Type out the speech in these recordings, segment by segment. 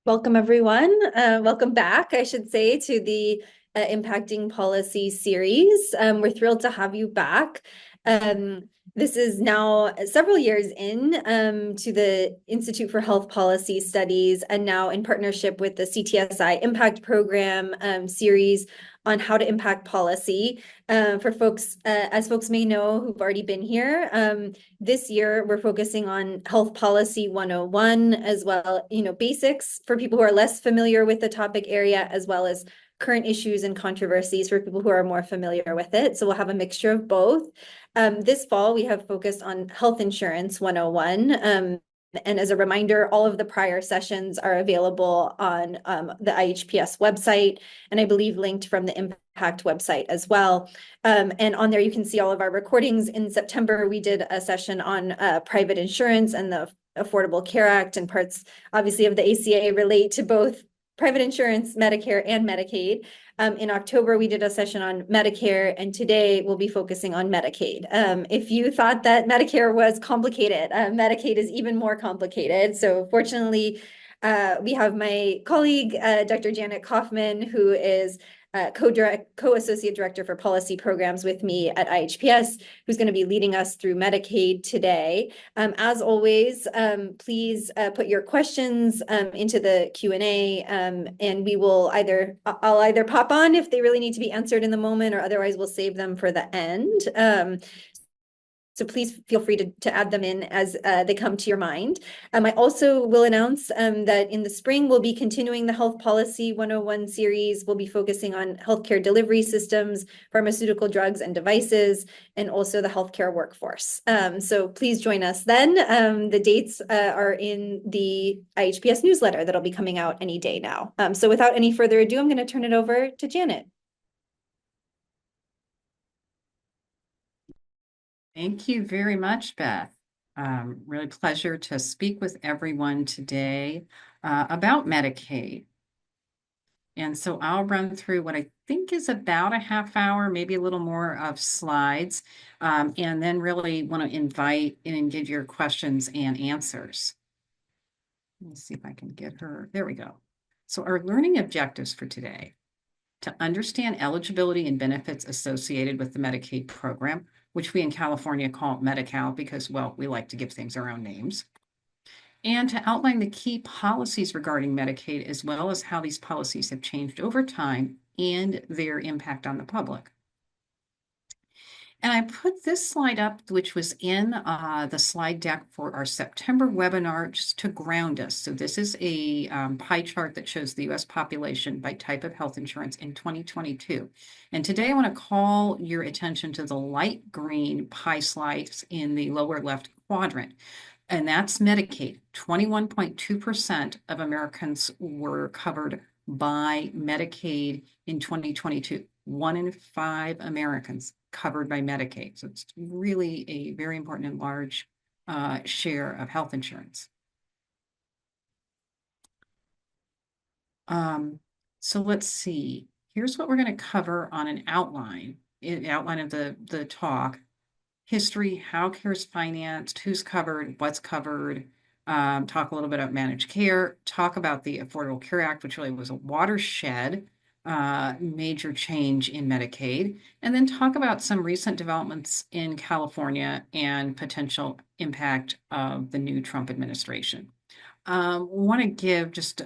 Welcome, everyone. Welcome back, I should say, to the Impacting Policy series. We're thrilled to have you back. This is now several years in to the Institute for Health Policy Studies, and now in partnership with the CTSI Impact Program series on how to impact policy. For folks, as folks may know who've already been here, this year, we're focusing on Health Policy 101 as well, basics for people who are less familiar with the topic area, as well as current issues and controversies for people who are more familiar with it. So we'll have a mixture of both. This fall, we have focused on Health Insurance 101. And as a reminder, all of the prior sessions are available on the IHPS website, and I believe linked from the Impact website as well. And on there, you can see all of our recordings. In September, we did a session on private insurance and the Affordable Care Act, and parts, obviously, of the ACA relate to both private insurance, Medicare, and Medicaid. In October, we did a session on Medicare, and today we'll be focusing on Medicaid. If you thought that Medicare was complicated, Medicaid is even more complicated. So fortunately, we have my colleague, Dr. Janet Kaufman, who is co-associate director for policy programs with me at IHPS, who's going to be leading us through Medicaid today. As always, please put your questions into the Q&A, and we will I'll either pop on if they really need to be answered in the moment, or otherwise we'll save them for the end. So please feel free to add them in as they come to your mind. I also will announce that in the spring, we'll be continuing the Health Policy 101 series. We'll be focusing on healthcare delivery systems, pharmaceutical drugs and devices, and also the healthcare workforce. So please join us then. The dates are in the IHPS newsletter that'll be coming out any day now. So without any further ado, I'm going to turn it over to Janet. Thank you very much, Beth. Really pleasure to speak with everyone today about Medicaid. And so I'll run through what I think is about a half hour, maybe a little more of slides, and then really want to invite and give your questions and answers. Let me see if I can get her. There we go. So our learning objectives for today: to understand eligibility and benefits associated with the Medicaid program, which we in California call MediCal because, well, we like to give things our own names, and to outline the key policies regarding Medicaid, as well as how these policies have changed over time and their impact on the public. And I put this slide up, which was in the slide deck for our September webinar, just to ground us. So this is a pie chart that shows the U.S. population by type of health insurance in 2022. And today I want to call your attention to the light green pie slides in the lower left quadrant. And that's Medicaid. 21.2% of Americans were covered by Medicaid in 2022. 1 in 5 Americans covered by Medicaid. So it's really a very important and large share of health insurance. So let's see. Here's what we're going to cover on an outline of the talk. History, how care is financed, who's covered, what's covered, talk a little bit about managed care, talk about the Affordable Care Act, which really was a watershed major change in Medicaid, and then talk about some recent developments in California and potential impact of the new Trump administration. Want to give just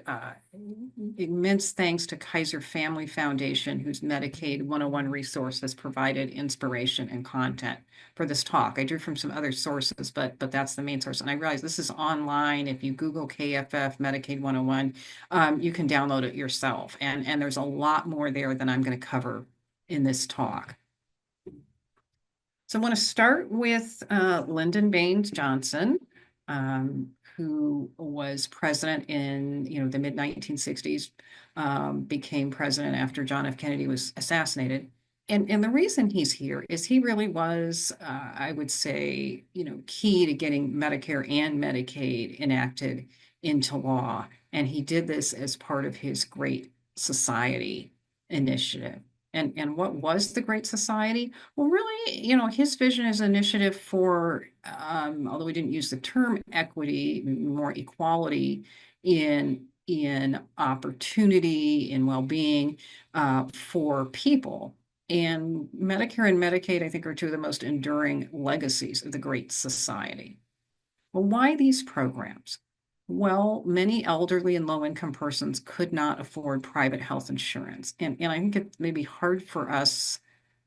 immense thanks to Kaiser Family Foundation, whose Medicaid 101 resource has provided inspiration and content for this talk. I drew from some other sources, but that's the main source. And I realize this is online. If you Google KFF Medicaid 101, you can download it yourself. And there's a lot more there than I'm going to cover in this talk. So I want to start with Lyndon Baines Johnson, who was president in the mid 1960s, became president after John F. Kennedy was assassinated. And the reason he's here is he really was, I would say, key to getting Medicare and Medicaid enacted into law. And he did this as part of his Great Society initiative. And what was the Great Society? Well, really, his vision is an initiative for, although we didn't use the term equity, more equality in in opportunity, in well-being for people. And Medicare and Medicaid, I think, are two of the most enduring legacies of the Great Society. Well, why these programs? Well, many elderly and low-income persons could not afford private health insurance. And I think it may be hard for us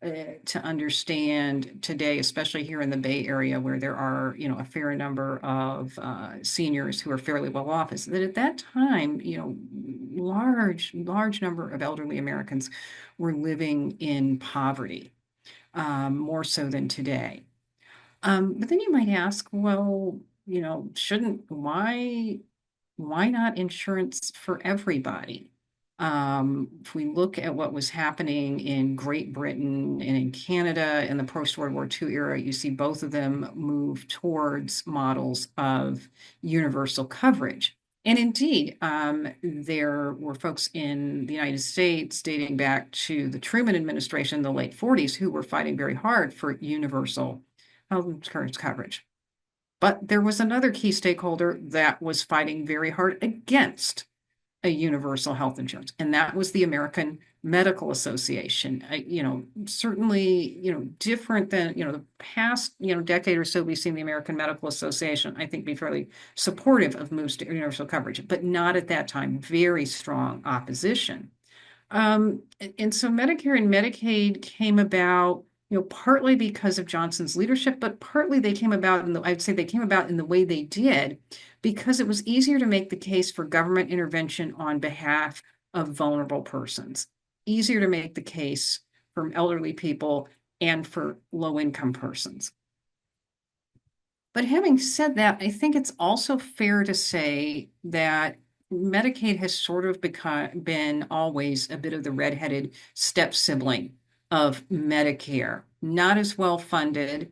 to understand today, especially here in the Bay Area, where there are, a fair number of seniors who are fairly well off, is that at that time, large number of elderly Americans were living in poverty, more so than today. But then you might ask, well, shouldn't why not insurance for everybody? If we look at what was happening in Great Britain and in Canada in the post-World War II era, you see both of them move towards models of universal coverage. And indeed, there were folks in the United States dating back to the Truman administration in the late 40s who were fighting very hard for universal health insurance coverage. But there was another key stakeholder that was fighting very hard against a universal health insurance, and that was the American Medical Association. Certainly, different than, the past, decade or so, we've seen the American Medical Association, I think, be fairly supportive of moves to universal coverage, but not at that time, very strong opposition. And so Medicare and Medicaid came about, partly because of Johnson's leadership, but partly they came about I'd say they came about in the way they did because it was easier to make the case for government intervention on behalf of vulnerable persons, easier to make the case for elderly people and for low-income persons. But having said that, I think it's also fair to say that Medicaid has sort of been always a bit of the redheaded step sibling of Medicare, not as well funded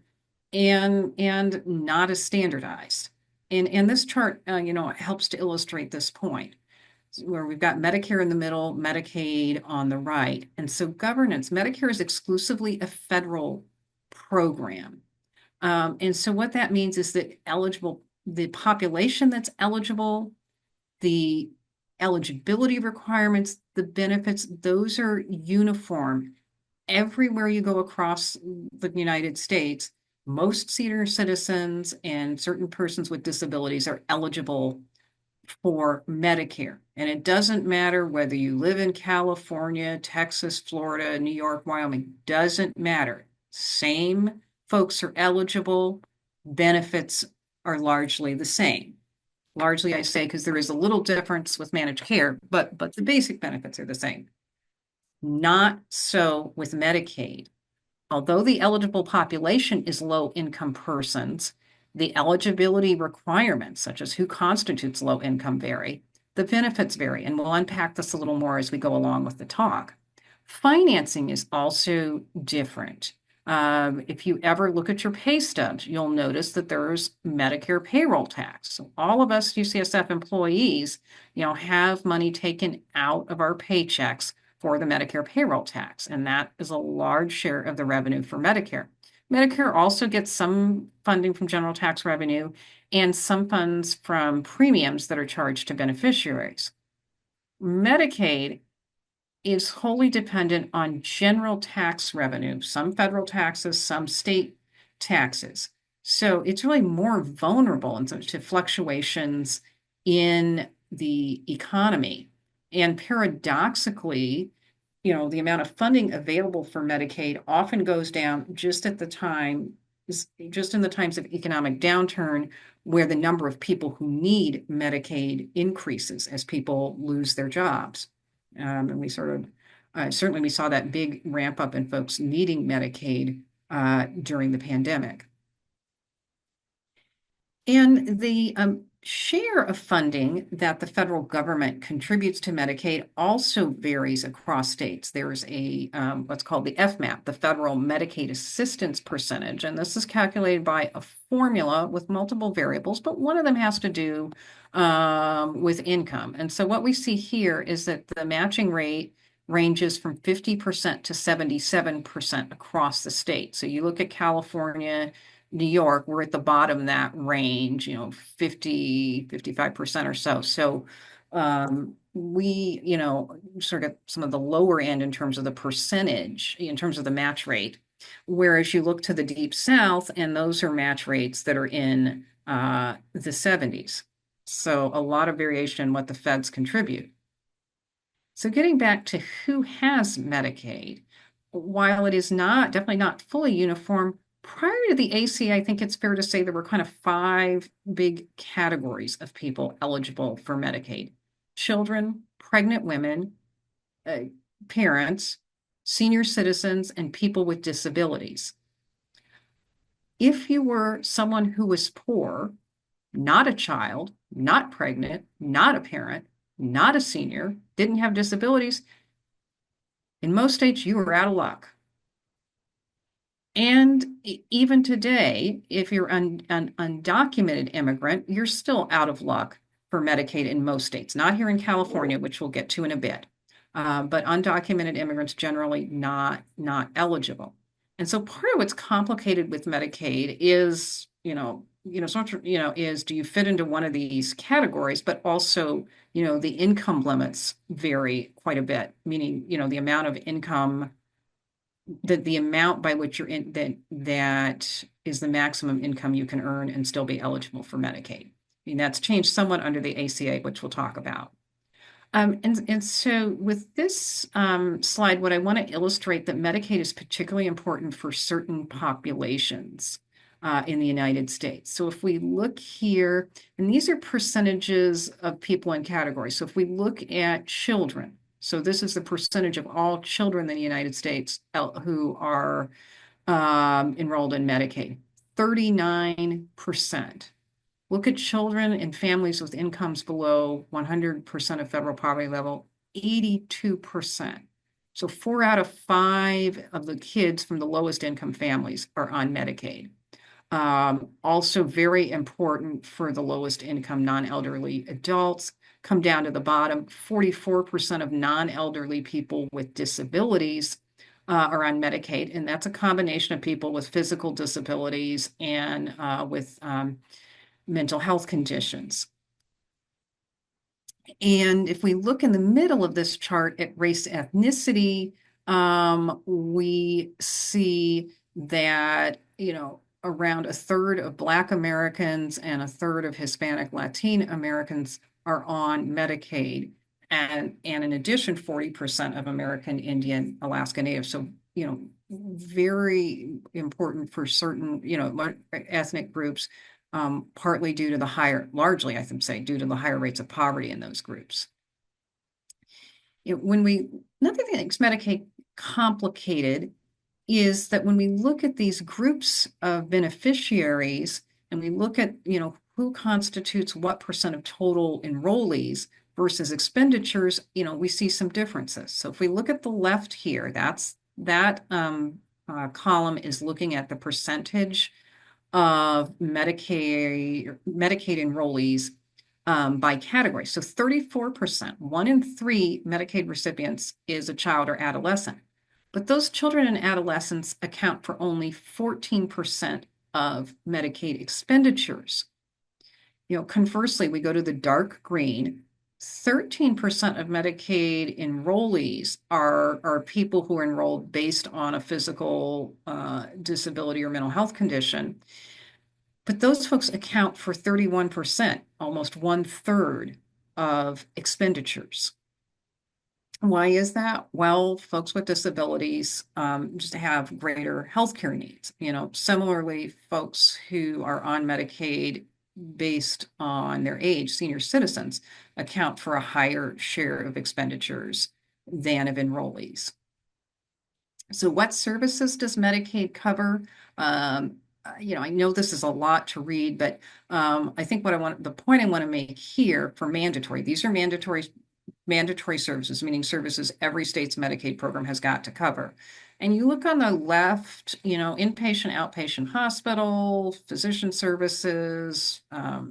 and not as standardized. And this chart, helps to illustrate this point, where we've got Medicare in the middle, Medicaid on the right. And so governance, Medicare is exclusively a federal program. And so what that means is that the population that's eligible, the eligibility requirements, the benefits, those are uniform everywhere you go across the United States. Most senior citizens and certain persons with disabilities are eligible for Medicare. And it doesn't matter whether you live in California, Texas, Florida, New York, Wyoming, doesn't matter. Same folks are eligible. Benefits are largely the same. Largely, I say, because there is a little difference with managed care, but the basic benefits are the same. Not so with Medicaid. Although the eligible population is low-income persons, the eligibility requirements, such as who constitutes low income, vary. The benefits vary, and we'll unpack this a little more as we go along with the talk. Financing is also different. If you ever look at your pay stubs, you'll notice that there's Medicare payroll tax. So all of us UCSF employees, have money taken out of our paychecks for the Medicare payroll tax, and that is a large share of the revenue for Medicare. Medicare also gets some funding from general tax revenue and some funds from premiums that are charged to beneficiaries. Medicaid is wholly dependent on general tax revenue, some federal taxes, some state taxes. So it's really more vulnerable to fluctuations in the economy. And paradoxically, the amount of funding available for Medicaid often goes down just in the times of economic downturn, where the number of people who need Medicaid increases as people lose their jobs. And we certainly we saw that big ramp up in folks needing Medicaid during the pandemic. And the share of funding that the federal government contributes to Medicaid also varies across states. There's a what's called the FMAP, the Federal Medicaid Assistance Percentage, and this is calculated by a formula with multiple variables, but one of them has to do with income. And so what we see here is that the matching rate ranges from 50% to 77% across the state. So you look at California, New York, we're at the bottom of that range, 50, 55% or so. So We, sort of some of the lower end in terms of the percentage, in terms of the match rate. Whereas you look to the Deep South, and those are match rates that are in the 70s. So a lot of variation in what the feds contribute. So getting back to who has Medicaid, while it is definitely not fully uniform, prior to the ACA, I think it's fair to say there were kind of five big categories of people eligible for Medicaid: children, pregnant women, uh, parents, senior citizens, and people with disabilities. If you were someone who was poor, not a child, not pregnant, not a parent, not a senior, didn't have disabilities, in most states, you were out of luck. And even today, if you're an undocumented immigrant, you're still out of luck for Medicaid in most states. Not here in California, which we'll get to in a bit, but undocumented immigrants generally not eligible. And so part of what's complicated with Medicaid is, is do you fit into one of these categories, but also, the income limits vary quite a bit, meaning, the amount of income the amount by which you're in that is the maximum income you can earn and still be eligible for Medicaid. I mean, that's changed somewhat under the ACA, which we'll talk about. And so with this slide, what I want to illustrate that Medicaid is particularly important for certain populations in the United States. So if we look here, and these are percentages of people in categories. So if we look at children, so this is the percentage of all children in the United States who are enrolled in Medicaid, 39%. Look at children and families with incomes below 100% of federal poverty level, 82%. So 4 out of 5 of the kids from the lowest income families are on Medicaid. Also very important for the lowest income non-elderly adults. Come down to the bottom, 44% of non-elderly people with disabilities are on Medicaid, and that's a combination of people with physical disabilities and with mental health conditions. And if we look in the middle of this chart at race ethnicity, we see that, around a third of Black Americans and a third of Hispanic Latin Americans are on Medicaid. And in addition, 40% of American Indian Alaska Native. So, very important for certain, ethnic groups, partly due to largely, I should say, due to the higher rates of poverty in those groups. Another thing that makes Medicaid complicated is that when we look at these groups of beneficiaries and we look at, who constitutes what percent of total enrollees versus expenditures, we see some differences. So if we look at the left here, that column is looking at the percentage of Medicaid enrollees by category. So 34%, 1 in 3 Medicaid recipients is a child or adolescent. But those children and adolescents account for only 14% of Medicaid expenditures. Conversely, we go to the dark green, 13% of Medicaid enrollees are people who are enrolled based on a physical disability or mental health condition. But those folks account for 31%, almost 1/3 of expenditures. Why is that? Well, folks with disabilities just have greater healthcare needs. Similarly, folks who are on Medicaid based on their age, senior citizens, account for a higher share of expenditures than of enrollees. So what services does Medicaid cover? I know this is a lot to read, but I think the point I want to make here for mandatory, these are mandatory services, meaning services every state's Medicaid program has got to cover. And you look on the left, inpatient, outpatient hospital, physician services,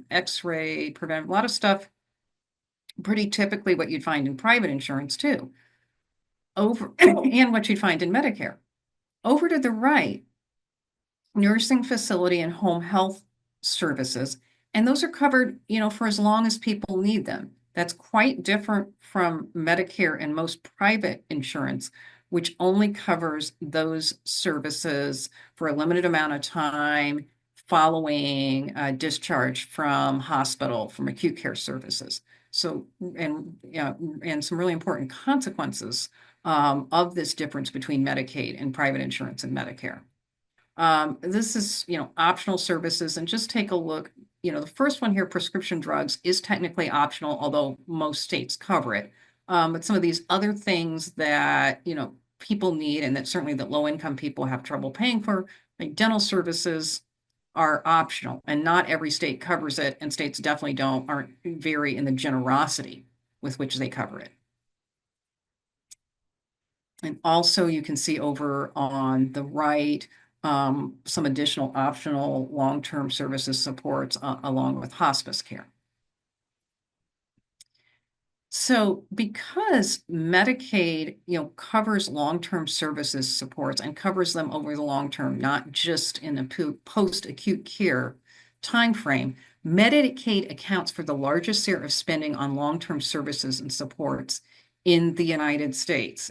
X-ray, preventive, a lot of stuff, pretty typically what you'd find in private insurance too, and what you'd find in Medicare. Over to the right, nursing facility and home health services, and those are covered, for as long as people need them. That's quite different from Medicare and most private insurance, which only covers those services for a limited amount of time following discharge from hospital, from acute care services. So, and some really important consequences of this difference between Medicaid and private insurance and Medicare. This is, optional services, and just take a look. The first one here, prescription drugs, is technically optional, although most states cover it. But some of these other things that, people need, and that certainly that low income people have trouble paying for, like dental services, are optional, and not every state covers it, and states definitely aren't vary in the generosity with which they cover it. And also you can see over on the right, some additional optional long-term services supports along with hospice care. So because Medicaid, covers long-term services supports and covers them over the long term, not just in a post-acute care timeframe, Medicaid accounts for the largest share of spending on long-term services and supports in the United States.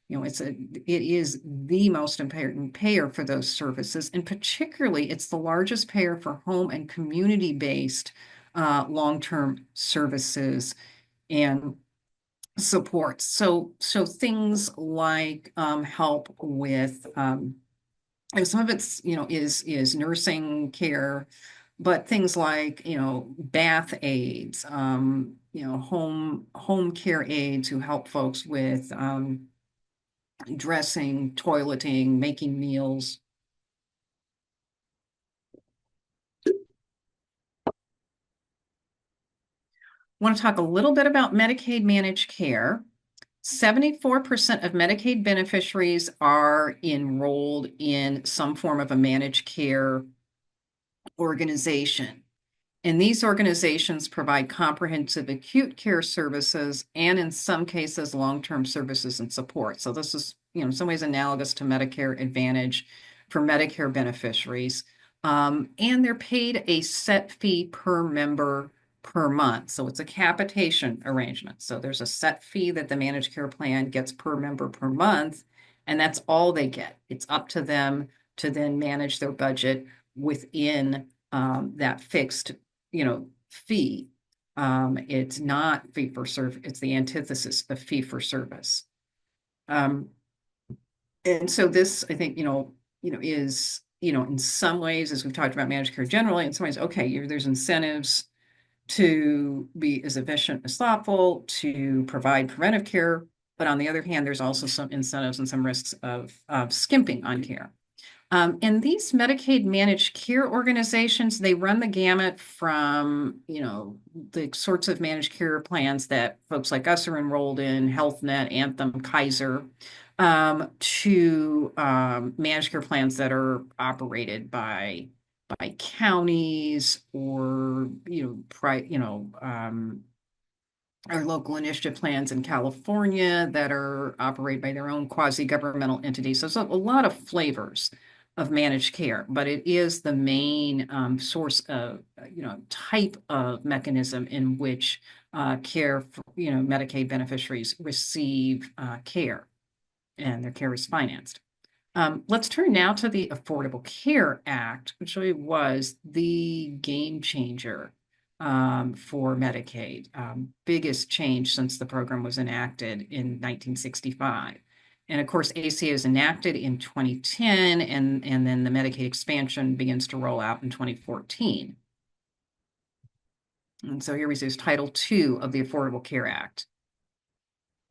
It is the most important payer for those services, and particularly it's the largest payer for home and community-based long-term services and supports. So things like help with and some of it's is nursing care, but things like bath aides, home care aides who help folks with dressing, toileting, making meals. I want to talk a little bit about Medicaid managed care. 74% of Medicaid beneficiaries are enrolled in some form of a managed care organization. And these organizations provide comprehensive acute care services and in some cases, long-term services and support. So this is, in some ways analogous to Medicare Advantage for Medicare beneficiaries. And they're paid a set fee per member per month. So it's a capitation arrangement. So there's a set fee that the managed care plan gets per member per month, and that's all they get. It's up to them to then manage their budget within that fixed fee. It's not fee for service, it's the antithesis of fee for service. And so this, I think, is, in some ways, as we've talked about managed care generally, in some ways, okay, there's incentives to be as efficient as thoughtful, to provide preventive care. But on the other hand, there's also some incentives and some risks of skimping on care. And these Medicaid managed care organizations, they run the gamut from, the sorts of managed care plans that folks like us are enrolled in, Health Net, Anthem, Kaiser, to managed care plans that are operated by counties or, our local initiative plans in California that are operated by their own quasi-governmental entities. So there's a lot of flavors of managed care, but it is the main source of, type of mechanism in which care for, Medicaid beneficiaries receive care, and their care is financed. Let's turn now to the Affordable Care Act, which really was the game changer for Medicaid. Biggest change since the program was enacted in 1965. And of course, ACA is enacted in 2010, and then the Medicaid expansion begins to roll out in 2014. And so here we see Title II of the Affordable Care Act.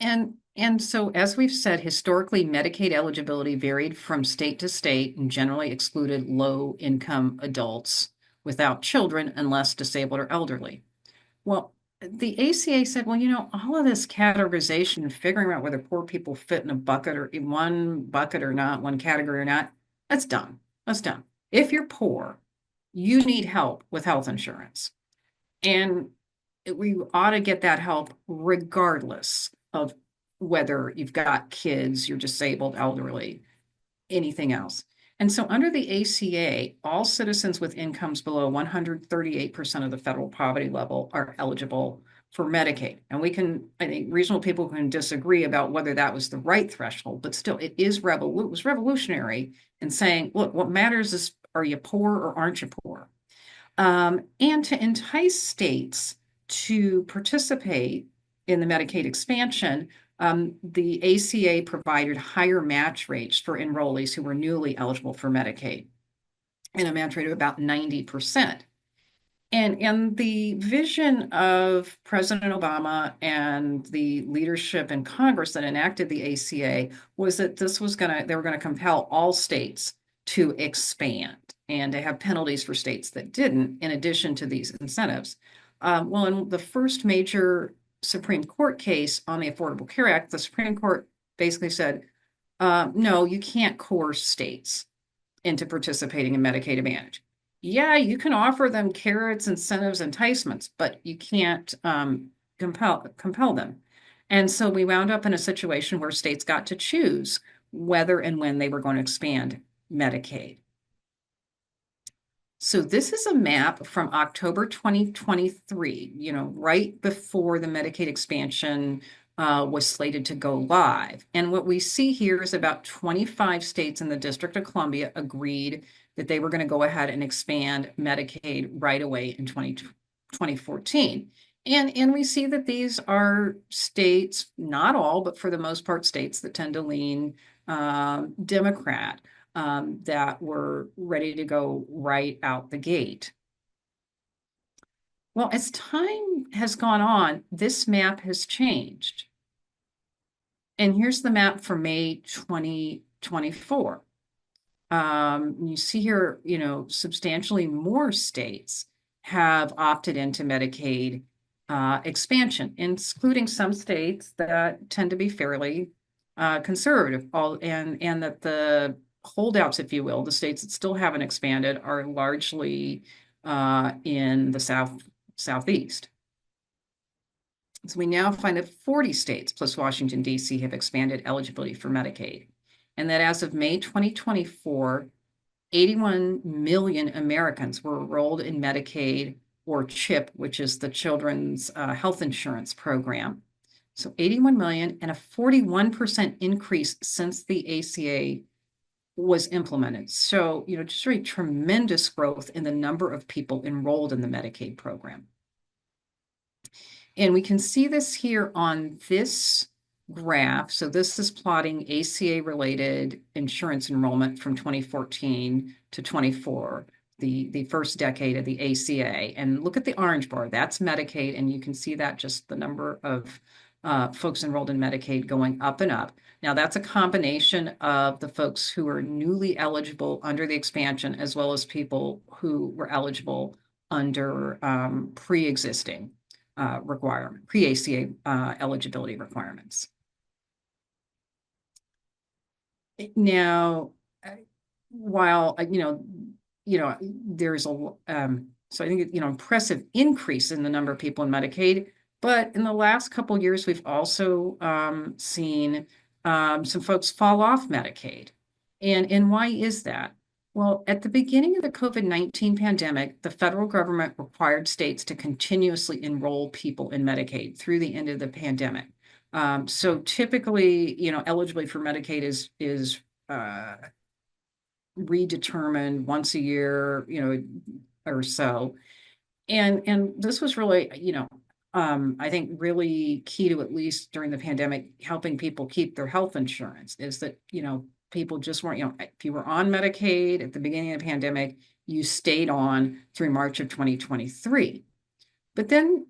And so, as we've said, historically, Medicaid eligibility varied from state to state and generally excluded low-income adults without children unless disabled or elderly. Well, the ACA said, well, all of this categorization, figuring out whether poor people fit in a bucket or in one bucket or not, one category or not, that's done. That's done. If you're poor, you need help with health insurance. And we ought to get that help regardless of whether you've got kids, you're disabled, elderly, anything else. And so under the ACA, all citizens with incomes below 138% of the federal poverty level are eligible for Medicaid. And I think reasonable people can disagree about whether that was the right threshold, but still it was revolutionary in saying, look, what matters is, are you poor or aren't you poor? And to entice states to participate in the Medicaid expansion, the ACA provided higher match rates for enrollees who were newly eligible for Medicaid, and a match rate of about 90%. And the vision of President Obama and the leadership in Congress that enacted the ACA was that they were gonna compel all states to expand and to have penalties for states that didn't, in addition to these incentives. Well, in the first major Supreme Court case on the Affordable Care Act, the Supreme Court basically said, no, you can't coerce states into participating in Medicaid Advantage. Yeah, you can offer them carrots, incentives, enticements, but you can't compel them. And so we wound up in a situation where states got to choose whether and when they were going to expand Medicaid. So this is a map from October 2023, right before the Medicaid expansion was slated to go live. And what we see here is about 25 states in the District of Columbia agreed that they were going to go ahead and expand Medicaid right away in 2014. And we see that these are states, not all, but for the most part, states that tend to lean Democrat, that were ready to go right out the gate. Well, as time has gone on, this map has changed. And here's the map for May 2024. You see here, substantially more states have opted into Medicaid expansion, including some states that tend to be fairly conservative, and that the holdouts, if you will, the states that still haven't expanded, are largely in the southeast. So we now find that 40 states plus Washington, D.C. have expanded eligibility for Medicaid, and that as of May 2024, 81 million Americans were enrolled in Medicaid or CHIP, which is the Children's Health Insurance Program. So 81 million, and a 41% increase since the ACA was implemented. So, just really tremendous growth in the number of people enrolled in the Medicaid program. And we can see this here on this graph. So this is plotting ACA-related insurance enrollment from 2014 to 24, the first decade of the ACA. And look at the orange bar, that's Medicaid. And you can see that just the number of folks enrolled in Medicaid going up and up. Now, that's a combination of the folks who are newly eligible under the expansion, as well as people who were eligible under pre-existing pre-ACA eligibility requirements. Now, while there's so I think impressive increase in the number of people in Medicaid, but in the last couple of years, we've also seen some folks fall off Medicaid. And why is that? Well, at the beginning of the COVID-19 pandemic, the federal government required states to continuously enroll people in Medicaid through the end of the pandemic. So typically, eligibility for Medicaid is redetermined once a year, or so. And this was really, I think really key to, at least during the pandemic, helping people keep their health insurance, is that, people just weren't, if you were on Medicaid at the beginning of the pandemic, you stayed on through March of 2023. But then,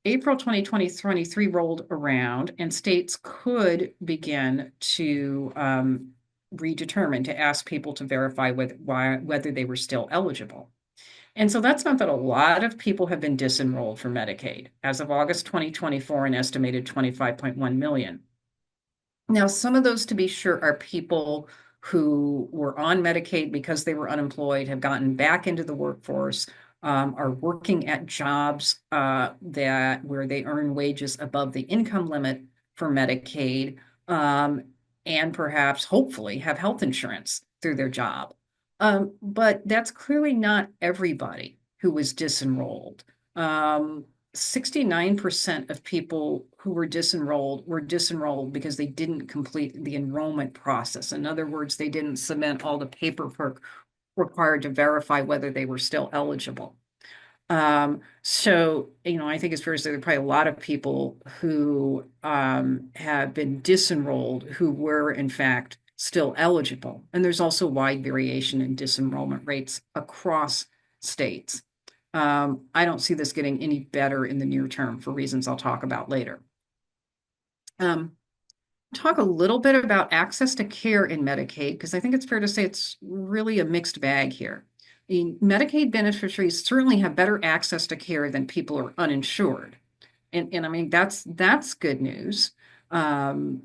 April 2023 rolled around, and states could begin to redetermine, to ask people to verify whether they were still eligible. And so that's meant that a lot of people have been disenrolled from Medicaid. As of August 2024, an estimated 25.1 million. Now, some of those, to be sure, are people who were on Medicaid because they were unemployed, have gotten back into the workforce, are working at jobs where they earn wages above the income limit for Medicaid, and perhaps, hopefully, have health insurance through their job. But that's clearly not everybody who was disenrolled. 69% of people who were disenrolled because they didn't complete the enrollment process. In other words, they didn't submit all the paperwork required to verify whether they were still eligible. So, I think it's fair to say there are probably a lot of people who have been disenrolled who were, in fact, still eligible. And there's also wide variation in disenrollment rates across states. I don't see this getting any better in the near term for reasons I'll talk about later. Um, Talk a little bit about access to care in Medicaid, because I think it's fair to say it's really a mixed bag here. Medicaid beneficiaries certainly have better access to care than people who are uninsured. And I mean, that's good news. Um,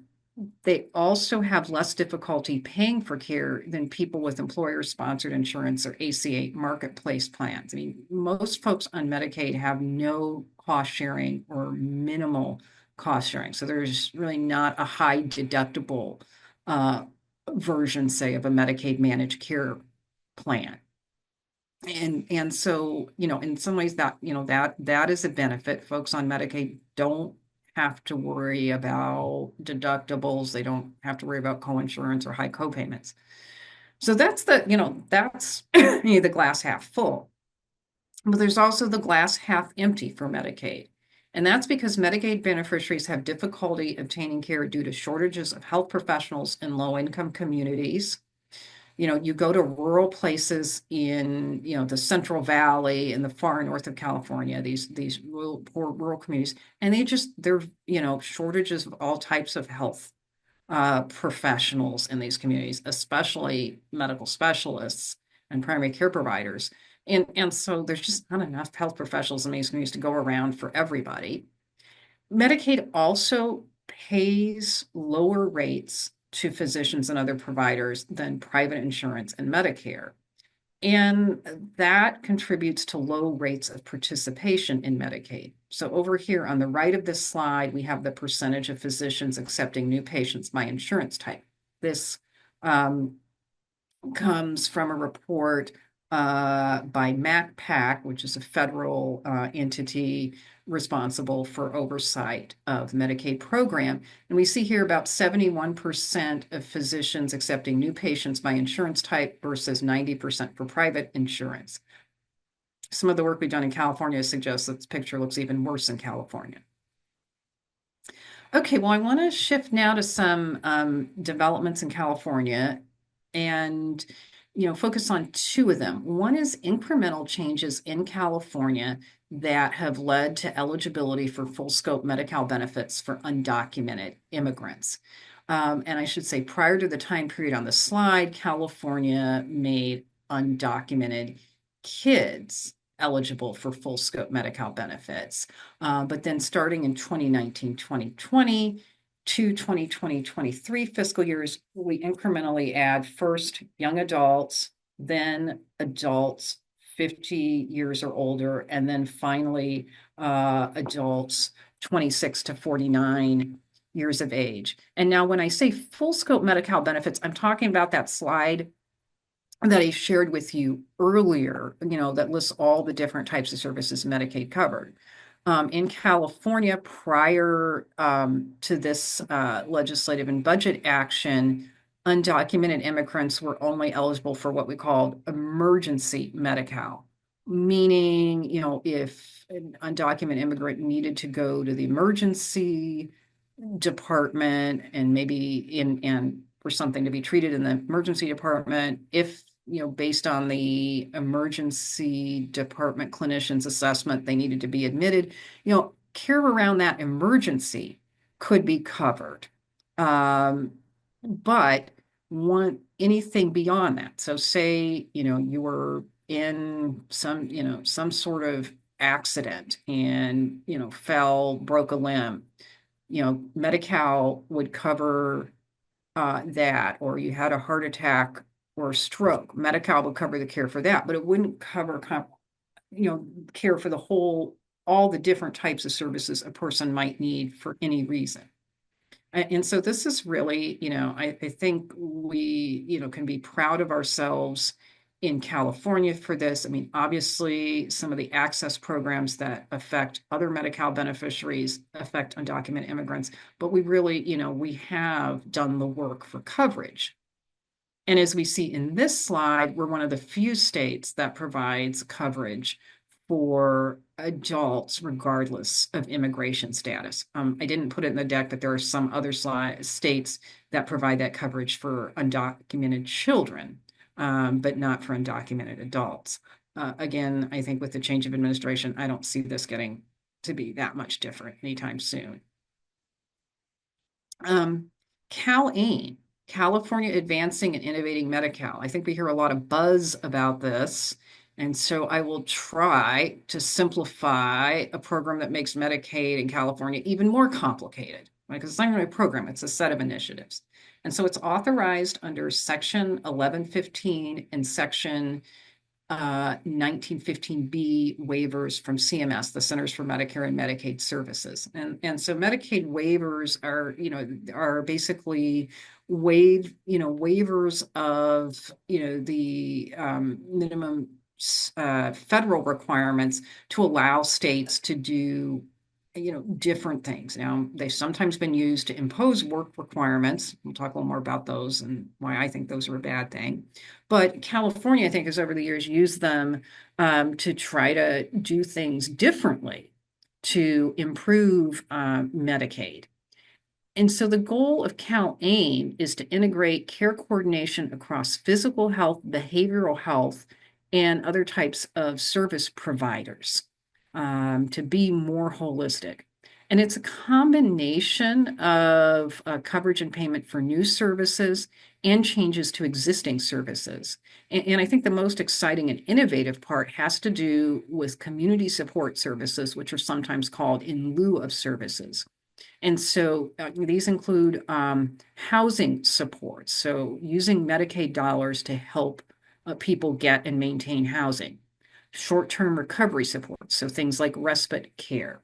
they also have less difficulty paying for care than people with employer-sponsored insurance or ACA marketplace plans. I mean, most folks on Medicaid have no cost sharing or minimal cost sharing. So there's really not a high deductible uh, version, say, of a Medicaid managed care plan. And so, in some ways that is a benefit. Folks on Medicaid don't have to worry about deductibles. They don't have to worry about coinsurance or high copayments. So that's the glass half full. But there's also the glass half empty for Medicaid. And that's because Medicaid beneficiaries have difficulty obtaining care due to shortages of health professionals in low-income communities. You go to rural places in, the Central Valley and the far north of California, these rural, poor rural communities, and they're, shortages of all types of health professionals in these communities, especially medical specialists and primary care providers. And so there's just not enough health professionals in these communities to go around for everybody. Medicaid also pays lower rates to physicians and other providers than private insurance and Medicare. And that contributes to low rates of participation in Medicaid. So over here on the right of this slide, we have the percentage of physicians accepting new patients by insurance type. This um, comes from a report by MacPac, which is a federal entity responsible for oversight of the Medicaid program. And we see here about 71% of physicians accepting new patients by insurance type versus 90% for private insurance. Some of the work we've done in California suggests that this picture looks even worse in California. Okay, well, I want to shift now to some developments in California and focus on two of them. One is incremental changes in California that have led to eligibility for full scope Medi-Cal benefits for undocumented immigrants. And I should say, prior to the time period on the slide, California made undocumented kids eligible for full scope Medi-Cal benefits. But then starting in 2019, 2020 to 2020, 23 fiscal years, we incrementally add first young adults, then adults 50 years or older, and then finally adults 26 to 49 years of age. And now when I say full scope Medi-Cal benefits, I'm talking about that slide that I shared with you earlier, that lists all the different types of services Medicaid covered. In California, prior to this legislative and budget action, undocumented immigrants were only eligible for what we called emergency Medi-Cal, meaning, if an undocumented immigrant needed to go to the emergency department and maybe and for something to be treated in the emergency department, if based on the emergency department clinician's assessment they needed to be admitted, care around that emergency could be covered. But anything beyond that, so say you were in some sort of accident and fell, broke a limb, Medi-Cal would cover that, or you had a heart attack or a stroke, Medi-Cal would cover the care for that, but it wouldn't cover, care for all the different types of services a person might need for any reason. And so this is really, I think we, can be proud of ourselves in California for this. I mean, obviously, some of the access programs that affect other Medi-Cal beneficiaries affect undocumented immigrants, but we really, we have done the work for coverage. And as we see in this slide, we're one of the few states that provides coverage for adults regardless of immigration status. I didn't put it in the deck, but there are some other states that provide that coverage for undocumented children, but not for undocumented adults. Again, I think with the change of administration, I don't see this getting to be that much different anytime soon. CalAIM, California Advancing and Innovating MediCal. I think we hear a lot of buzz about this. And so I will try to simplify a program that makes Medicaid in California even more complicated, right? Because it's not even a program, it's a set of initiatives. And so it's authorized under Section 1115 and Section 1915B waivers from CMS, the Centers for Medicare and Medicaid Services. And so Medicaid waivers are basically waivers of, the minimum federal requirements to allow states to do different things. Now, they've sometimes been used to impose work requirements. We'll talk a little more about those and why I think those are a bad thing. But California, I think, has over the years used them to try to do things differently to improve Medicaid. And so the goal of CalAIM is to integrate care coordination across physical health, behavioral health, and other types of service providers to be more holistic. And it's a combination of coverage and payment for new services and changes to existing services. And I think the most exciting and innovative part has to do with community support services, which are sometimes called in lieu of services. And so these include housing support. So using Medicaid dollars to help people get and maintain housing, short-term recovery support. So things like respite care,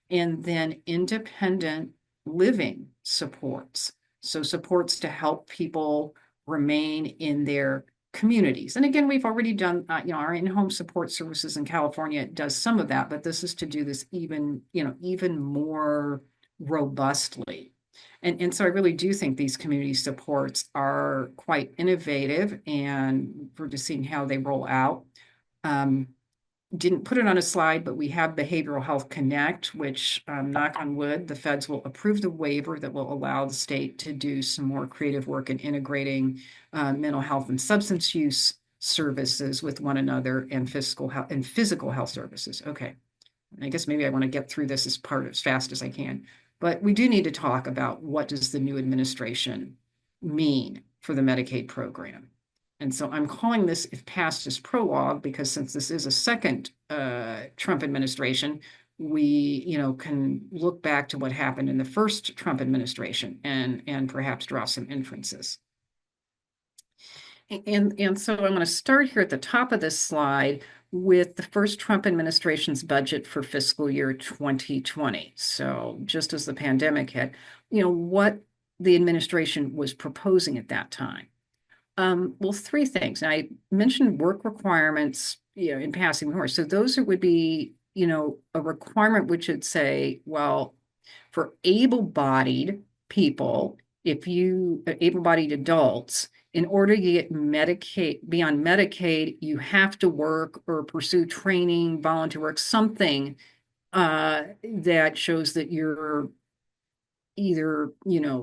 and then independent living supports. So supports to help people remain in their communities. And again, we've already done, our in-home support services in California does some of that, but this is to do this even more robustly. And so I really do think these community supports are quite innovative, and we're just seeing how they roll out. Didn't put it on a slide, but we have Behavioral Health Connect, which, knock on wood, the feds will approve the waiver that will allow the state to do some more creative work in integrating mental health and substance use services with one another and physical health services. Okay. I guess maybe I want to get through this as fast as I can. But we do need to talk about what does the new administration mean for the Medicaid program. And so I'm calling this, if passed, as prologue, because since this is a second Trump administration, we can look back to what happened in the first Trump administration and perhaps draw some inferences. And so I'm going to start here at the top of this slide with the first Trump administration's budget for fiscal year 2020. So just as the pandemic hit, what the administration was proposing at that time. Well, three things. Now, I mentioned work requirements, in passing before. So those would be, a requirement which would say, well, for able-bodied people, able-bodied adults, in order to get Medicaid, be on Medicaid, you have to work or pursue training, volunteer work, something that shows that you're either,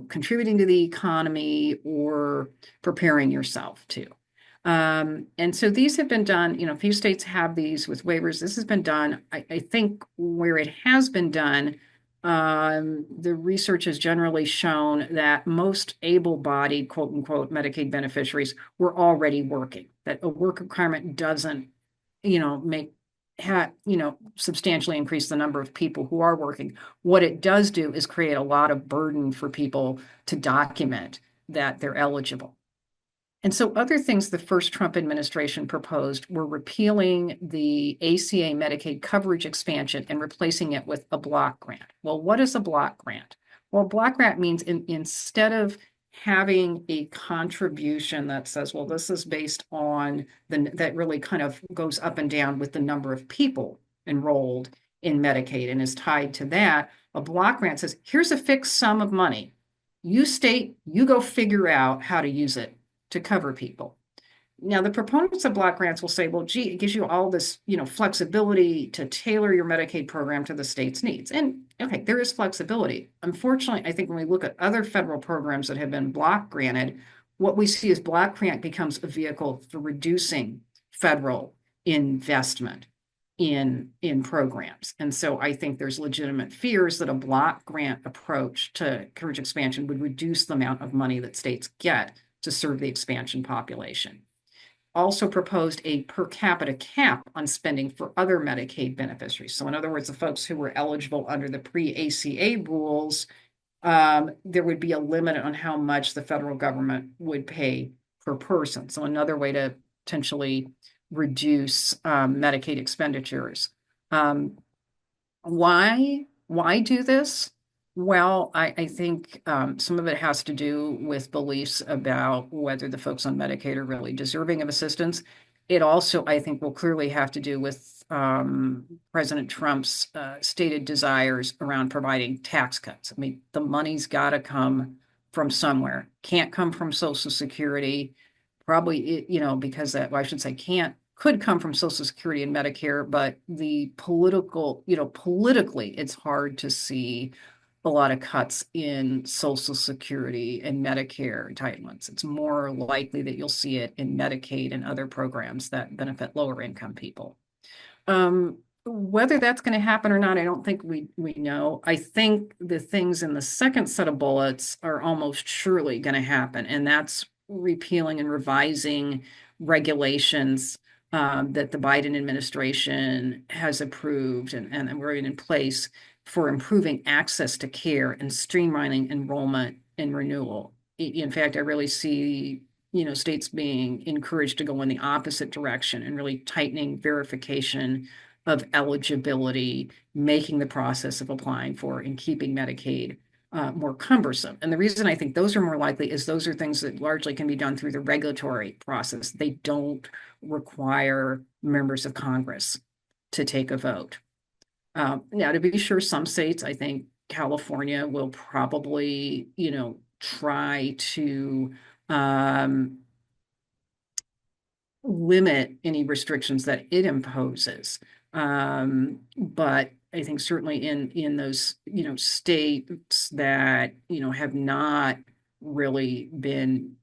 contributing to the economy or preparing yourself to. And so these have been done, a few states have these with waivers. This has been done. I think where it has been done, the research has generally shown that most able-bodied, quote unquote, Medicaid beneficiaries were already working, that a work requirement doesn't, substantially increase the number of people who are working. What it does do is create a lot of burden for people to document that they're eligible. And so other things the first Trump administration proposed were repealing the ACA Medicaid coverage expansion and replacing it with a block grant. Well, what is a block grant? Well, block grant means instead of having a contribution that says, well, this is based on that really kind of goes up and down with the number of people enrolled in Medicaid and is tied to that. A block grant says, here's a fixed sum of money. You state, you go figure out how to use it to cover people. Now, the proponents of block grants will say, well, gee, it gives you all this, flexibility to tailor your Medicaid program to the state's needs. And okay, there is flexibility. Unfortunately, I think when we look at other federal programs that have been block granted, what we see is block grant becomes a vehicle for reducing federal investment in programs. And so I think there's legitimate fears that a block grant approach to coverage expansion would reduce the amount of money that states get to serve the expansion population. Also proposed a per capita cap on spending for other Medicaid beneficiaries. So in other words, the folks who were eligible under the pre-ACA rules, there would be a limit on how much the federal government would pay per person. So another way to potentially reduce Medicaid expenditures. Why do this? Well, I think some of it has to do with beliefs about whether the folks on Medicaid are really deserving of assistance. It also, I think, will clearly have to do with President Trump's stated desires around providing tax cuts. I mean, the money's got to come from somewhere. Can't come from Social Security. Probably, because that, well, I should say can't, could come from Social Security and Medicare, but the politically, it's hard to see a lot of cuts in Social Security and Medicare entitlements. It's more likely that you'll see it in Medicaid and other programs that benefit lower income people. Whether that's going to happen or not, I don't think we know. I think the things in the second set of bullets are almost surely going to happen, and that's repealing and revising regulations that the Biden administration has approved and were in place for improving access to care and streamlining enrollment and renewal. In fact, I really see states being encouraged to go in the opposite direction and really tightening verification of eligibility, making the process of applying for and keeping Medicaid more cumbersome. And the reason I think those are more likely is those are things that largely can be done through the regulatory process. They don't require members of Congress to take a vote. Now, to be sure, some states, I think California will probably, try to limit any restrictions that it imposes. But I think certainly in those, states that, have not really been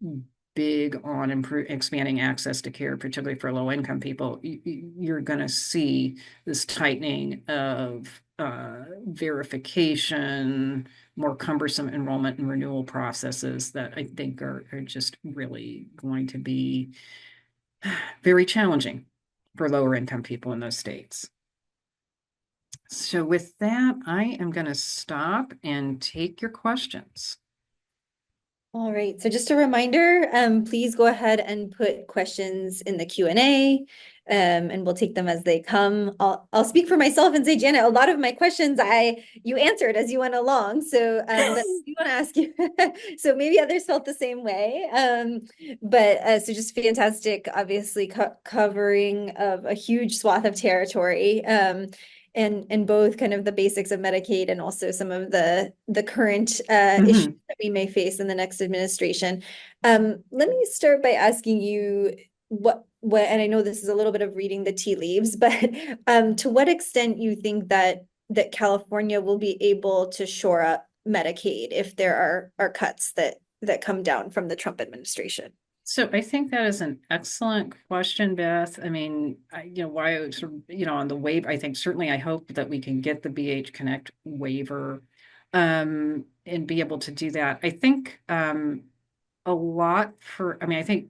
big on expanding access to care, particularly for low income people, you're going to see this tightening of verification, more cumbersome enrollment and renewal processes that I think are just really going to be very challenging for lower income people in those states. So with that, I am going to stop and take your questions. All right, so just a reminder, please go ahead and put questions in the Q&A, and we'll take them as they come. I'll speak for myself and say, Janet, a lot of my questions you answered as you went along. So I do want to ask you, so maybe others felt the same way. But so just fantastic, obviously covering of a huge swath of territory. And both kind of the basics of Medicaid and also some of the current issues that we may face in the next administration. Let me start by asking you what, and I know this is a little bit of reading the tea leaves, but to what extent you think that California will be able to shore up Medicaid if there are cuts that come down from the Trump administration? So I think that is an excellent question, Beth. I mean, why sort of, on the waiver, I think certainly I hope that we can get the BH Connect waiver and be able to do that. I think I think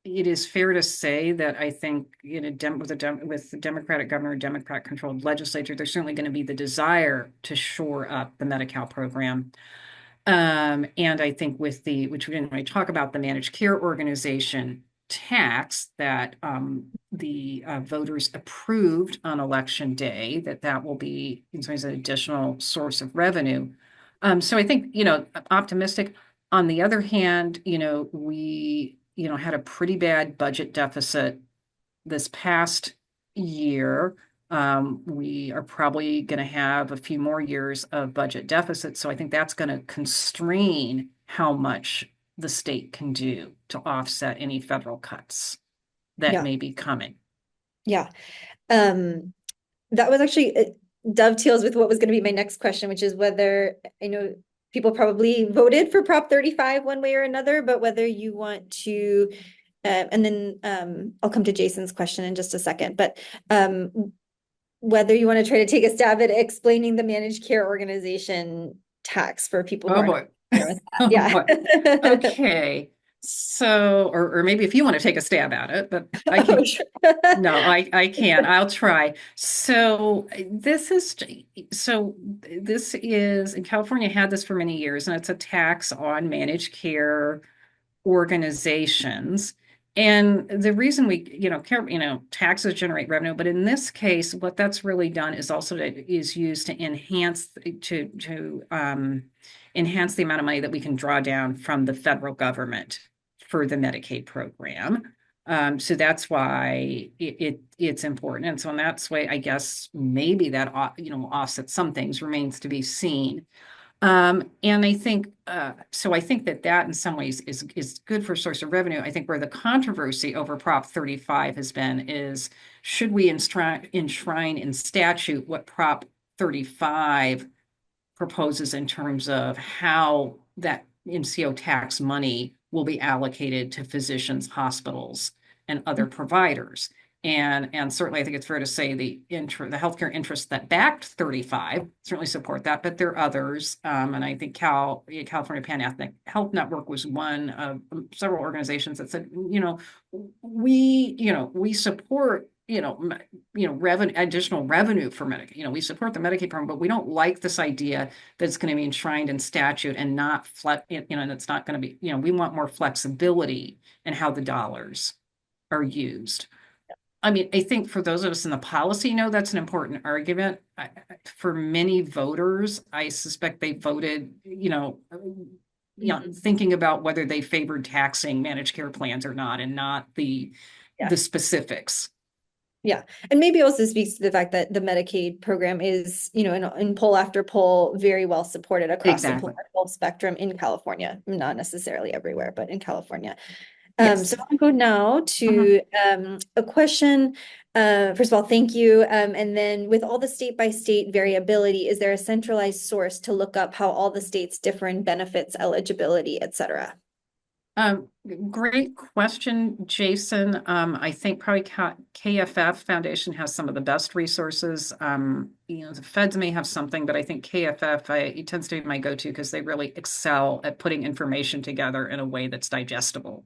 it is fair to say that I think with the Democratic governor, Democrat controlled legislature, there's certainly going to be the desire to shore up the MediCal program. And I think which we didn't really talk about, the managed care organization tax that the voters approved on election day, that will be in some ways an additional source of revenue. So I think, optimistic. On the other hand, we, had a pretty bad budget deficit this past year. We are probably going to have a few more years of budget deficit. So I think that's going to constrain how much the state can do to offset any federal cuts that Yeah, may be coming. yeah. Um, that was actually it dovetails with what was going to be my next question, which is whether I know people probably voted for Prop 35 one way or another, but whether you want to, and then I'll come to Jason's question in just a second, but whether you want to try to take a stab at explaining the managed care organization tax for people who Oh aren't boy. familiar with that. Oh boy. Yeah. Okay. So, or maybe if you want to take a stab at it, but I Oh, can, sure. no, I can't. I'll try. So this is in California had this for many years, and it's a tax on managed care organizations. And the reason we, taxes generate revenue, but in this case, what that's really done is also is used to enhance the amount of money that we can draw down from the federal government for the Medicaid program. So that's why it's important. And so in that way, I guess maybe that offsets some things, remains to be seen. And I think so. I think that in some ways is good for source of revenue. I think where the controversy over Prop 35 has been is should we enshrine in statute what Prop 35 proposes in terms of how that MCO tax money will be allocated to physicians, hospitals, and other providers. And certainly, I think it's fair to say the healthcare interests that backed 35 certainly support that, but there are others. And I think California Pan Ethnic Health Network was one of several organizations that said, we support revenue, additional revenue for Medicaid. We support the Medicaid program, but we don't like this idea that it's going to be enshrined in statute and not and it's not going to be, we want more flexibility in how the dollars are used. I mean, I think for those of us in the policy, that's an important argument. For many voters, I suspect they voted, Mhm. thinking about whether they favored taxing managed care plans or not, and not Yeah. the specifics. Yeah. And maybe also speaks to the fact that the Medicaid program is, in poll after poll, very well supported across the Exactly. political spectrum in California, not necessarily everywhere, but in California. So Yes. I want to go now Mhm. to a question. First of all, thank you. And then with all the state by state variability, is there a centralized source to look up how all the states differ in benefits, eligibility, et cetera? Um, Great question, Jason. I think probably KFF Foundation has some of the best resources. The feds may have something, but I think KFF it tends to be my go-to because they really excel at putting information together in a way that's digestible.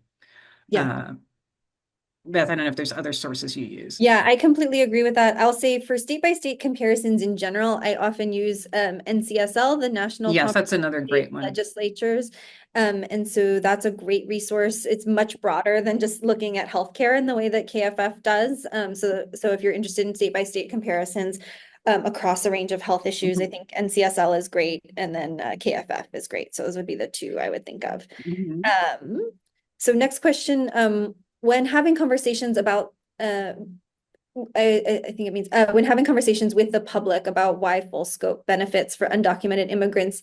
Yeah. Uh, Beth, I don't know if there's other sources you use. Yeah, I completely agree with that. I'll say for state by state comparisons in general, I often use NCSL, the National Yes, Conference that's another of State great one. Legislatures. And so that's a great resource. It's much broader than just looking at healthcare in the way that KFF does. So if you're interested in state by state comparisons across a range of health issues, I Mhm. think NCSL is great, and then KFF is great. So those would be the two I would think of. Mhm. So next question, when having conversations about I think it means when having conversations with the public about why full scope benefits for undocumented immigrants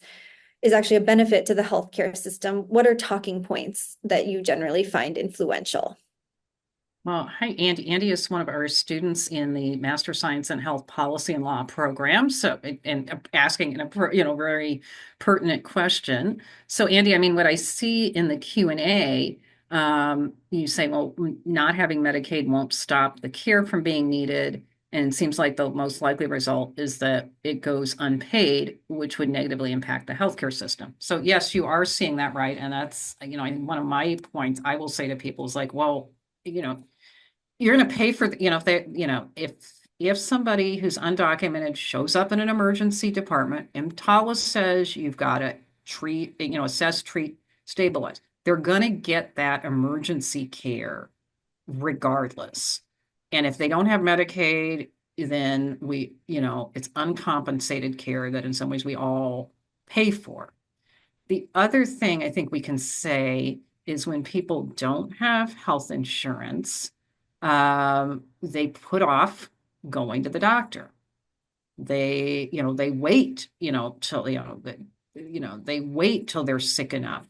is actually a benefit to the healthcare system, what are talking points that you generally find influential? Well, hi, Andy. Andy is one of our students in the Master Science and Health Policy and Law program. So, and asking very pertinent question. So, Andy, I mean, what I see in the Q&A, you say, well, not having Medicaid won't stop the care from being needed. And it seems like the most likely result is that it goes unpaid, which would negatively impact the healthcare system. So, yes, you are seeing that right. And that's, I think one of my points I will say to people is like, well, you're going to pay for if they if somebody who's undocumented shows up in an emergency department, EMTALA says you've got to treat, assess, treat, stabilize, they're going to get that emergency care regardless. And if they don't have Medicaid, then it's uncompensated care that in some ways we all pay for. The other thing I think we can say is when people don't have health insurance, they put off going to the doctor. They wait, till, they wait till they're sick enough.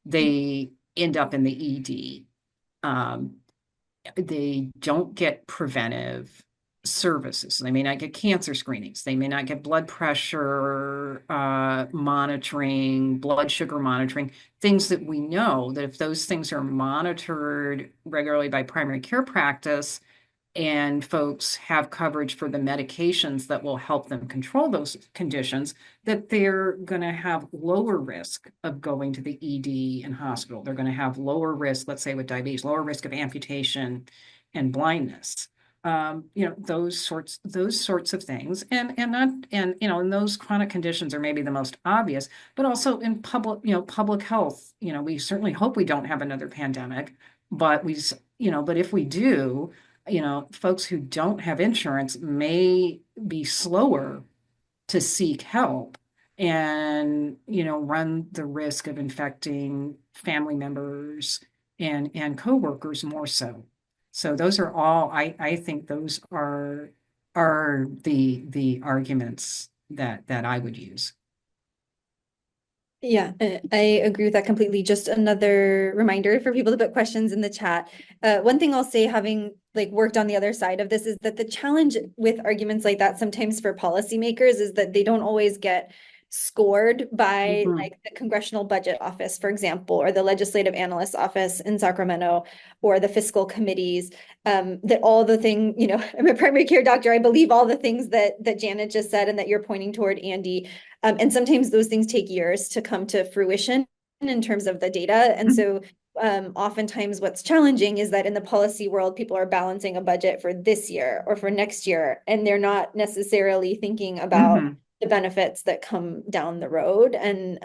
They end up in the ED. Um, they don't get preventive services. They may not get cancer screenings. They may not get blood pressure monitoring, blood sugar monitoring, things that we know that if those things are monitored regularly by primary care practice, and folks have coverage for the medications that will help them control those conditions, that they're going to have lower risk of going to the ED and hospital. They're going to have lower risk, let's say with diabetes, lower risk of amputation and blindness. Those sorts of things, and not and those chronic conditions are maybe the most obvious, but also in public health. We certainly hope we don't have another pandemic, but but if we do, folks who don't have insurance may be slower to seek help and, run the risk of infecting family members and coworkers more so. So those are all, I think those are the arguments that I would use. Yeah, I agree with that completely. Just another reminder for people to put questions in the chat. One thing I'll say, having like worked on the other side of this, is that the challenge with arguments like that sometimes for policymakers is that they don't always get scored by Mhm. like the Congressional Budget Office, for example, or the Legislative Analyst Office in Sacramento, or the fiscal committees. That all the thing, I'm a primary care doctor. I believe all the things that Janet just said and that you're pointing toward, Andy. And sometimes those things take years to come to fruition in terms of the data. And so oftentimes what's challenging is that in the policy world, people are balancing a budget for this year or for next year, and they're not necessarily thinking about Mhm. the benefits that come down the road. And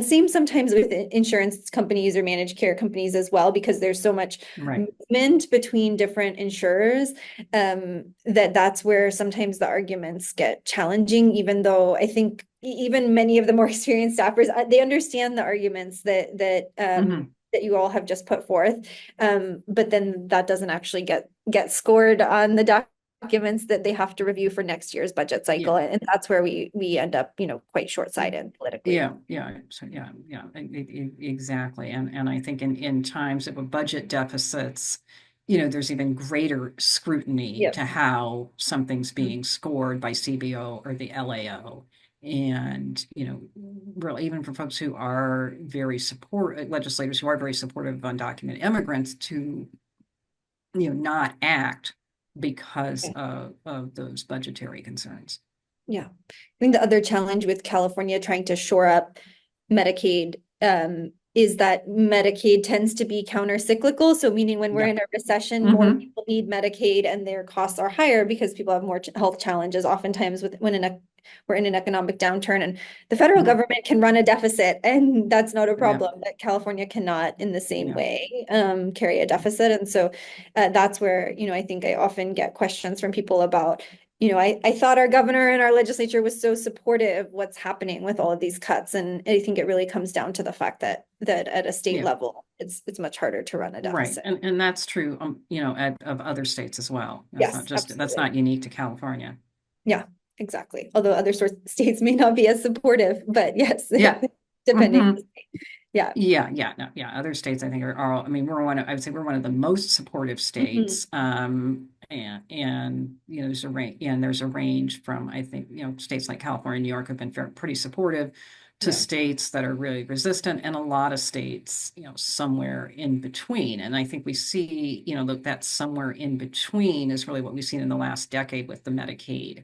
same sometimes with insurance companies or managed care companies as well, because there's so much Right. movement between different insurers, that's where sometimes the arguments get challenging, even though I think even many of the more experienced staffers, they understand the arguments Mhm. that you all have just put forth. But then that doesn't actually get scored on the documents that they have to review for next year's budget Yeah. cycle. And that's where we end up, quite short-sighted politically. Yeah. So yeah, exactly. And I think in times of a budget deficits, there's even greater scrutiny to Yes. how something's being scored by CBO or the LAO. And, really, even for folks who are legislators who are very supportive of undocumented immigrants to, not act because of those budgetary concerns. Yeah. I think the other challenge with California trying to shore up Medicaid, is that Medicaid tends to be counter-cyclical. So meaning when we're Yeah. in a recession, more Hmm. people need Medicaid and their costs are higher because people have more health challenges oftentimes we're in an economic downturn, and the federal Hmm. government can run a deficit, and that's not a Yeah. problem. That California cannot in the same Yeah. way carry a deficit. And so that's where, I think I often get questions from people about, I thought our governor and our legislature was so supportive. What's happening with all of these cuts? And I think it really comes down to the fact that at a state Yeah. level, it's much harder to run a Right. deficit. And that's true, of other states as well. Yes, That's absolutely. not unique to California. Yeah, exactly. Although other states may not be as supportive, but yes, Yeah. depending. Hmm. Yeah. Yeah. No, yeah. Other states, I think, are all, I mean, I would say we're one of the most supportive Mhm. states. And there's a range from, I think, states like California and New York have been pretty supportive to Yeah. states that are really resistant, and a lot of states, somewhere in between. And I think we see, that somewhere in between is really what we've seen in the last decade with the Medicaid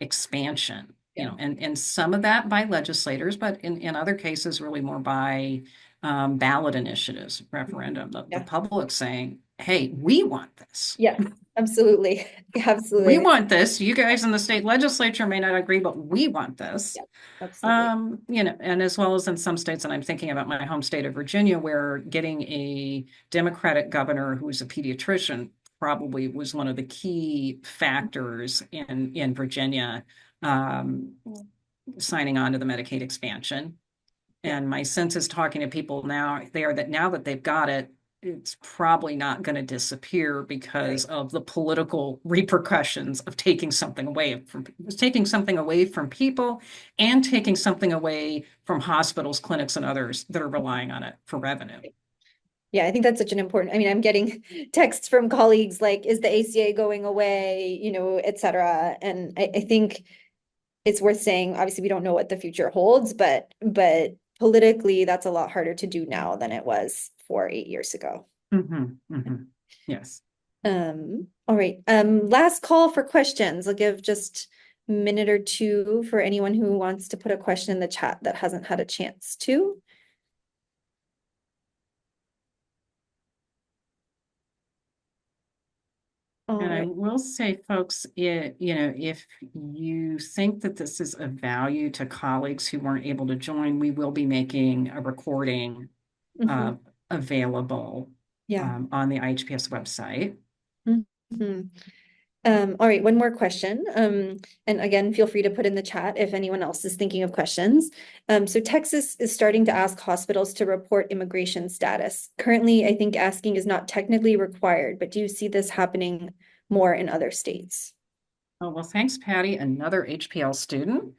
expansion, Yeah. and some of that by legislators, but in other cases, really more by ballot initiatives, referendum, the Yeah. public saying, hey, we want this. Yes, absolutely. We Absolutely. want this. You guys in the state legislature may not agree, but we want this. Yeah, absolutely. And as well as in some states, and I'm thinking about my home state of Virginia, where getting a Democratic governor who is a pediatrician probably was one of the key factors in Virginia. Um, signing on to the Medicaid expansion. Yeah. And my sense is talking to people now there that now that they've got it, it's probably not going to disappear because Right. of the political repercussions of taking something away from people and taking something away from hospitals, clinics, and others that are relying on it for revenue. Yeah, I think that's such an important, I mean, I'm getting texts from colleagues like, is the ACA going away, et cetera. And I think it's worth saying, obviously, we don't know what the future holds, but politically, that's a lot harder to do now than it was 4, 8 years ago. Yes. All right. Last call for questions. I'll give just a minute or two for anyone who wants to put a question in the chat that hasn't had a chance to. All And I right. will say, folks, if you think that this is of value to colleagues who weren't able to join, we will be making a recording Mhm. available Yeah. on the IHPS website. Mhm. All right, one more question. And again, feel free to put in the chat if anyone else is thinking of questions. So Texas is starting to ask hospitals to report immigration status. Currently, I think asking is not technically required, but do you see this happening more in other states? Oh, well, thanks, Patty, another HPL student.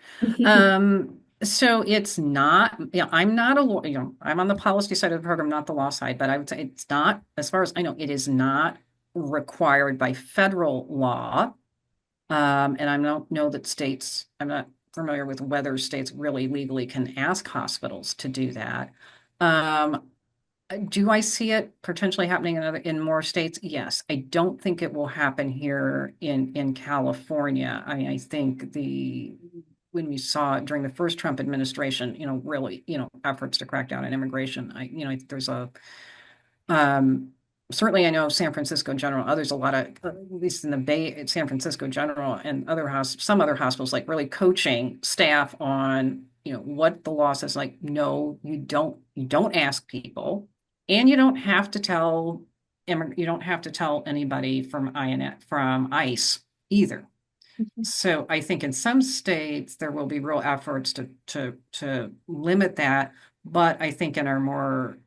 So it's not, I'm not a lawyer, I'm on the policy side of the program, not the law side, but I would say it's not, as far as I know, it is not required by federal law. And I don't know that states, I'm not familiar with whether states really legally can ask hospitals to do that. Um, do I see it potentially happening in more states? Yes. I don't think it will happen here in California. I think when we saw it during the first Trump administration, really, efforts to crack down on immigration, I think there's um, certainly I know San Francisco General, others a lot of, at least in the Bay, San Francisco General and some other hospitals, like really coaching staff on, what the law says, like, no, you don't ask people, and you don't have to tell anybody from ICE either. So I think in some states there will be real efforts to limit that, but I think in our more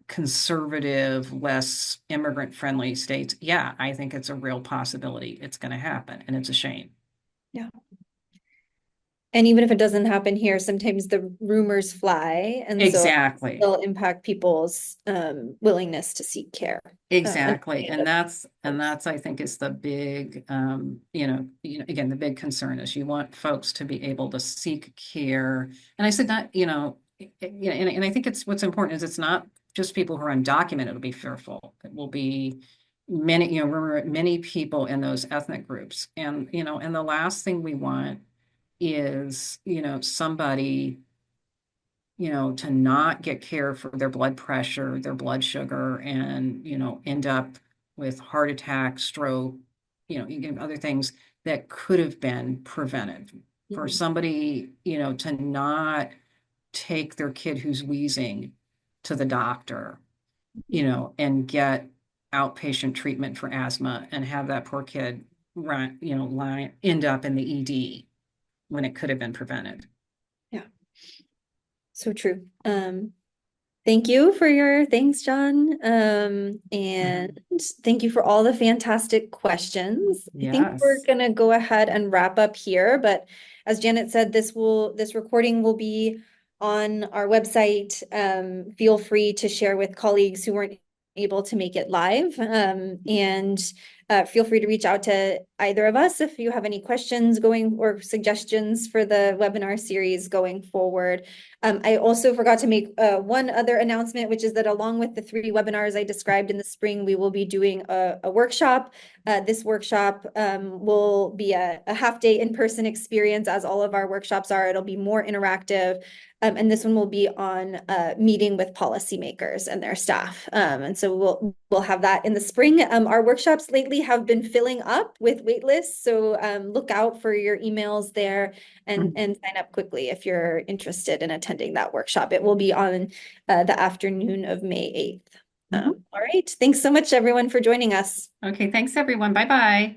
conservative, less immigrant-friendly states, yeah, I think it's a real possibility. It's going to happen, and it's a shame. Yeah. And even if it doesn't happen here, sometimes the rumors fly, and so Exactly. it'll impact people's willingness to seek care. And Exactly. And that's I think is the big again, the big concern is you want folks to be able to seek care. And I said that, and I think it's what's important is it's not just people who are undocumented will be fearful. It will be many people in those ethnic groups. And the last thing we want is, somebody to not get care for their blood pressure, their blood sugar, and, end up with heart attack, stroke, other things that could have been prevented. For Mhm. somebody, to not take their kid who's wheezing to the doctor, and get outpatient treatment for asthma and have that poor kid end up in the ED when it could have been prevented. Yeah, so true. Thank you for your thanks, John. And Mhm. thank you for all the fantastic questions. I think we're Yes. gonna go ahead and wrap up here, but as Janet said, this recording will be on our website. Feel free to share with colleagues who weren't able to make it live. And feel free to reach out to either of us if you have any questions going or suggestions for the webinar series going forward. I also forgot to make one other announcement, which is that along with the 3 webinars I described in the spring, we will be doing a workshop. This workshop will be a half-day in-person experience, as all of our workshops are. It'll be more interactive. And this one will be on meeting with policymakers and their staff. And so we'll have that in the spring. Our workshops lately have been filling up with wait lists, so look out for your emails there and sign up quickly if you're interested in attending that workshop. It will be on the afternoon of May 8th. Mhm. All right. Thanks so much, everyone, for joining us. Okay, thanks everyone. Bye bye.